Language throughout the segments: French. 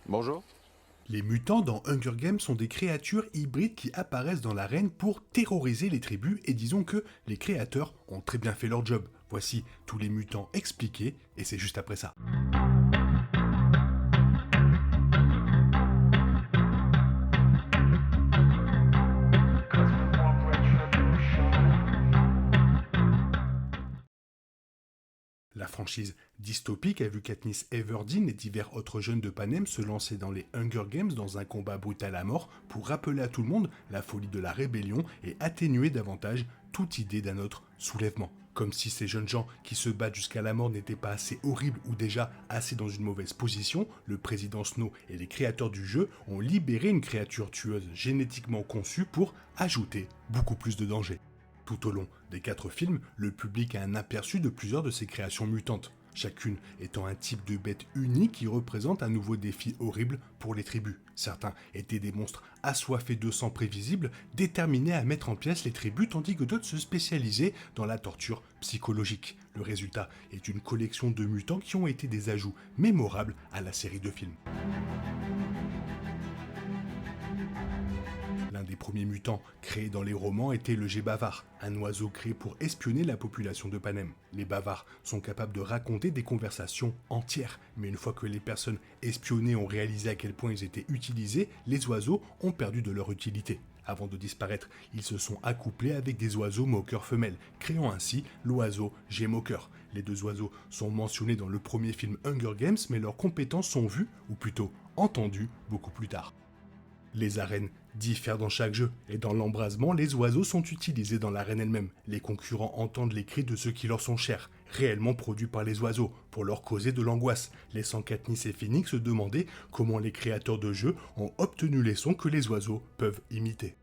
Bonjour. Les mutants dans Hunger Games sont des créatures hybrides qui apparaissent dans l'arène pour terroriser les tribus et disons que les créateurs ont très bien fait leur job. Voici tous les mutants expliqués et c'est juste après ça. La franchise dystopique a vu Katniss Everdeen et divers autres jeunes de Panem se lancer dans les Hunger Games dans un combat brutal à mort pour rappeler à tout le monde la folie de la rébellion et atténuer davantage toute idée d'un autre soulèvement. Comme si ces jeunes gens qui se battent jusqu'à la mort n'étaient pas assez horribles ou déjà assez dans une mauvaise position, le président Snow et les créateurs du jeu ont libéré une créature tueuse génétiquement conçue pour ajouter beaucoup plus de danger. Tout au long des 4 films, le public a un aperçu de plusieurs de ces créations mutantes, chacune étant un type de bête unique qui représente un nouveau défi horrible pour les tribus. Certains étaient des monstres assoiffés de sang prévisibles, déterminés à mettre en pièces les tribus, tandis que d'autres se spécialisaient dans la torture psychologique. Le résultat est une collection de mutants qui ont été des ajouts mémorables à la série de films. L'un des premiers mutants créés dans les romans était le Gé bavard, un oiseau créé pour espionner la population de Panem. Les bavards sont capables de raconter des conversations entières, mais une fois que les personnes espionnées ont réalisé à quel point ils étaient utilisés, les oiseaux ont perdu de leur utilité. Avant de disparaître, ils se sont accouplés avec des oiseaux moqueurs femelles, créant ainsi l'oiseau Gémoqueur. Les deux oiseaux sont mentionnés dans le premier film Hunger Games, mais leurs compétences sont vues, ou plutôt entendues, beaucoup plus tard. Les arènes diffèrent dans chaque jeu, et dans l'embrasement, les oiseaux sont utilisés dans l'arène elle-même. Les concurrents entendent les cris de ceux qui leur sont chers, réellement produits par les oiseaux, pour leur causer de l'angoisse, laissant Katniss et Phoenix se demander comment les créateurs de jeux ont obtenu les sons que les oiseaux peuvent imiter.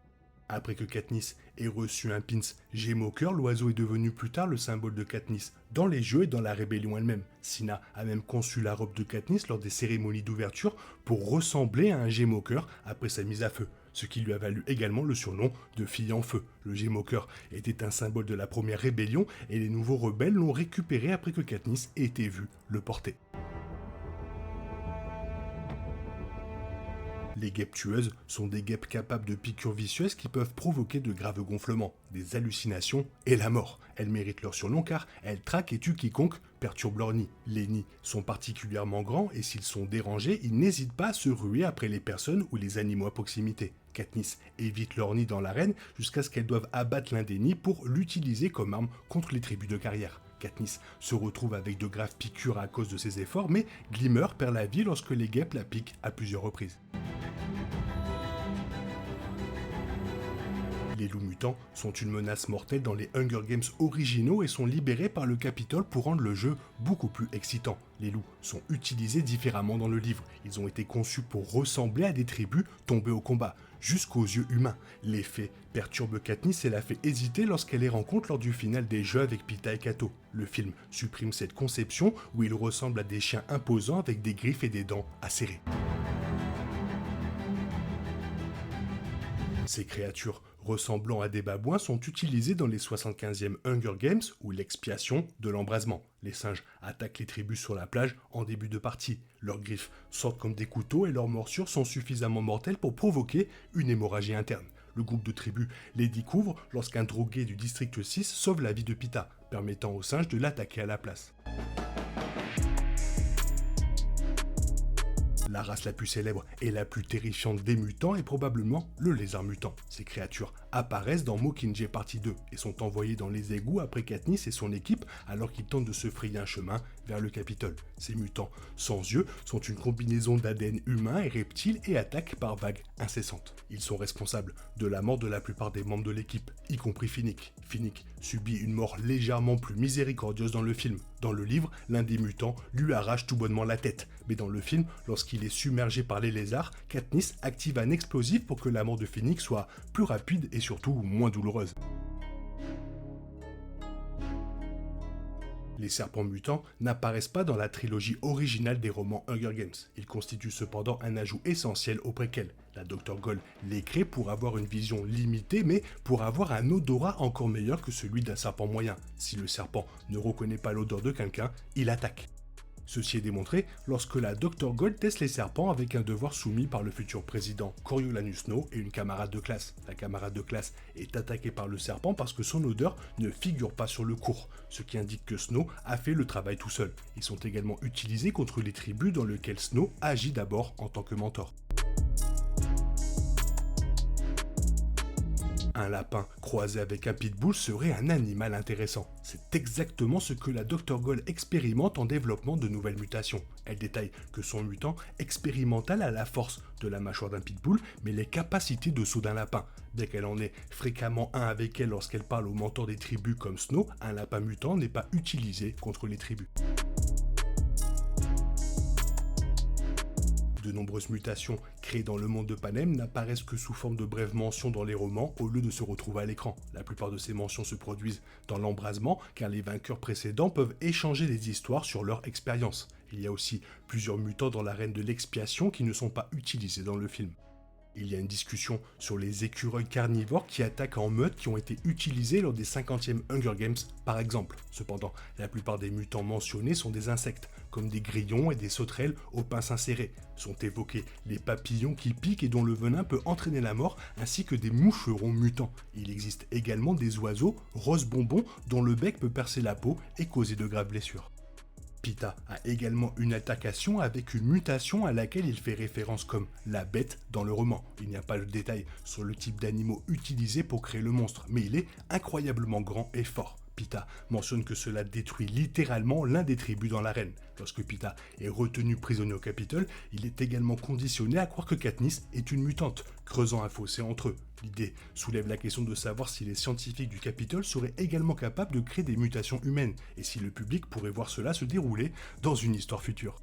Après que Katniss ait reçu un pins Gémoqueur, l'oiseau est devenu plus tard le symbole de Katniss dans les jeux et dans la rébellion elle-même. Sina a même conçu la robe de Katniss lors des cérémonies d'ouverture pour ressembler à un Gémoqueur après sa mise à feu, ce qui lui a valu également le surnom de Fille en Feu. Le Gémoqueur était un symbole de la première rébellion et les nouveaux rebelles l'ont récupéré après que Katniss ait été vue le porter. Les guêpes tueuses sont des guêpes capables de piqûres vicieuses qui peuvent provoquer de graves gonflements, des hallucinations et la mort. Elles méritent leur surnom car elles traquent et tuent quiconque perturbe leur nid. Les nids sont particulièrement grands et s'ils sont dérangés, ils n'hésitent pas à se ruer après les personnes ou les animaux à proximité. Katniss évite leur nid dans l'arène jusqu'à ce qu'elles doivent abattre l'un des nids pour l'utiliser comme arme contre les tribus de carrière. Katniss se retrouve avec de graves piqûres à cause de ses efforts, mais Glimmer perd la vie lorsque les guêpes la piquent à plusieurs reprises. Les loups mutants sont une menace mortelle dans les Hunger Games originaux et sont libérés par le Capitole pour rendre le jeu beaucoup plus excitant. Les loups sont utilisés différemment dans le livre. Ils ont été conçus pour ressembler à des tribus tombées au combat, jusqu'aux yeux humains. L'effet perturbe Katniss et la fait hésiter lorsqu'elle les rencontre lors du final des jeux avec Peeta et Cato. Le film supprime cette conception où ils ressemblent à des chiens imposants avec des griffes et des dents acérées. Ces créatures ressemblant à des babouins sont utilisées dans les 75e Hunger Games ou l'expiation de l'embrasement. Les singes attaquent les tribus sur la plage en début de partie. Leurs griffes sortent comme des couteaux et leurs morsures sont suffisamment mortelles pour provoquer une hémorragie interne. Le groupe de tribus les découvre lorsqu'un drogué du district 6 sauve la vie de Peeta, permettant aux singes de l'attaquer à la place. La race la plus célèbre et la plus terrifiante des mutants est probablement le lézard mutant. Ces créatures apparaissent dans Mockingjay partie 2 et sont envoyées dans les égouts après Katniss et son équipe alors qu'ils tentent de se frayer un chemin vers le Capitole. Ces mutants sans yeux sont une combinaison d'ADN humain et reptile et attaquent par vagues incessantes. Ils sont responsables de la mort de la plupart des membres de l'équipe, y compris Finnick. Finnick subit une mort légèrement plus miséricordieuse dans le film. Dans le livre, l'un des mutants lui arrache tout bonnement la tête, mais dans le film, lorsqu'il est submergé par les lézards, Katniss active un explosif pour que la mort de Finnick soit plus rapide et surtout moins douloureuse. Les serpents mutants n'apparaissent pas dans la trilogie originale des romans Hunger Games. Ils constituent cependant un ajout essentiel au préquel. La Dr. Gold les crée pour avoir une vision limitée, mais pour avoir un odorat encore meilleur que celui d'un serpent moyen. Si le serpent ne reconnaît pas l'odeur de quelqu'un, il attaque. Ceci est démontré lorsque la Dr Gold teste les serpents avec un devoir soumis par le futur président Coriolanus Snow et une camarade de classe. La camarade de classe est attaquée par le serpent parce que son odeur ne figure pas sur le cours, ce qui indique que Snow a fait le travail tout seul. Ils sont également utilisés contre les tribus dans lesquelles Snow agit d'abord en tant que mentor. Un lapin croisé avec un pitbull serait un animal intéressant. C'est exactement ce que la Dr Gold expérimente en développement de nouvelles mutations. Elle détaille que son mutant expérimental a la force de la mâchoire d'un pitbull, mais les capacités de saut d'un lapin. Bien qu'elle en ait fréquemment un avec elle lorsqu'elle parle aux mentors des tribus comme Snow, un lapin mutant n'est pas utilisé contre les tribus. De nombreuses mutations créées dans le monde de Panem n'apparaissent que sous forme de brèves mentions dans les romans au lieu de se retrouver à l'écran. La plupart de ces mentions se produisent dans l'embrasement car les vainqueurs précédents peuvent échanger des histoires sur leur expérience. Il y a aussi plusieurs mutants dans l'arène de l'expiation qui ne sont pas utilisés dans le film. Il y a une discussion sur les écureuils carnivores qui attaquent en meute qui ont été utilisés lors des 50e Hunger Games par exemple. Cependant, la plupart des mutants mentionnés sont des insectes, comme des grillons et des sauterelles aux pinces insérées. Sont évoqués les papillons qui piquent et dont le venin peut entraîner la mort, ainsi que des moucherons mutants. Il existe également des oiseaux rose bonbon dont le bec peut percer la peau et causer de graves blessures. Pita a également une attaquation avec une mutation à laquelle il fait référence comme la bête dans le roman. Il n'y a pas de détails sur le type d'animaux utilisés pour créer le monstre, mais il est incroyablement grand et fort. Pita mentionne que cela détruit littéralement l'un des tribus dans l'arène. Lorsque Pita est retenu prisonnier au Capitole, il est également conditionné à croire que Katniss est une mutante, creusant un fossé entre eux. L'idée soulève la question de savoir si les scientifiques du Capitole seraient également capables de créer des mutations humaines, et si le public pourrait voir cela se dérouler dans une histoire future.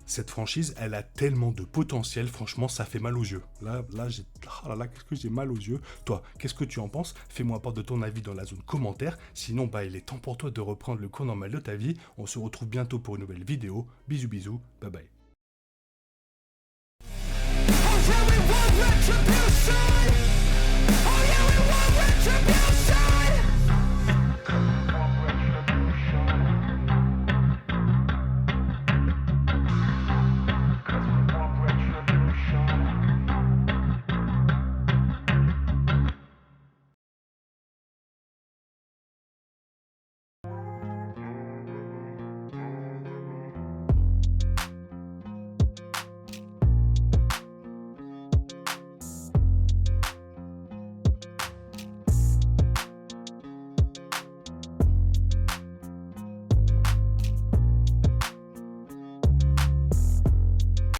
Cette franchise, elle a tellement de potentiel, franchement, ça fait mal aux yeux. Là, qu'est-ce que j'ai mal aux yeux. Toi, qu'est-ce que tu en penses? Fais-moi part de ton avis dans la zone commentaire. Sinon, il est temps pour toi de reprendre le cours normal de ta vie. On se retrouve bientôt pour une nouvelle vidéo. Bisous, bisous, bye bye. Oh yeah, we want retribution. Oh yeah, we want retribution.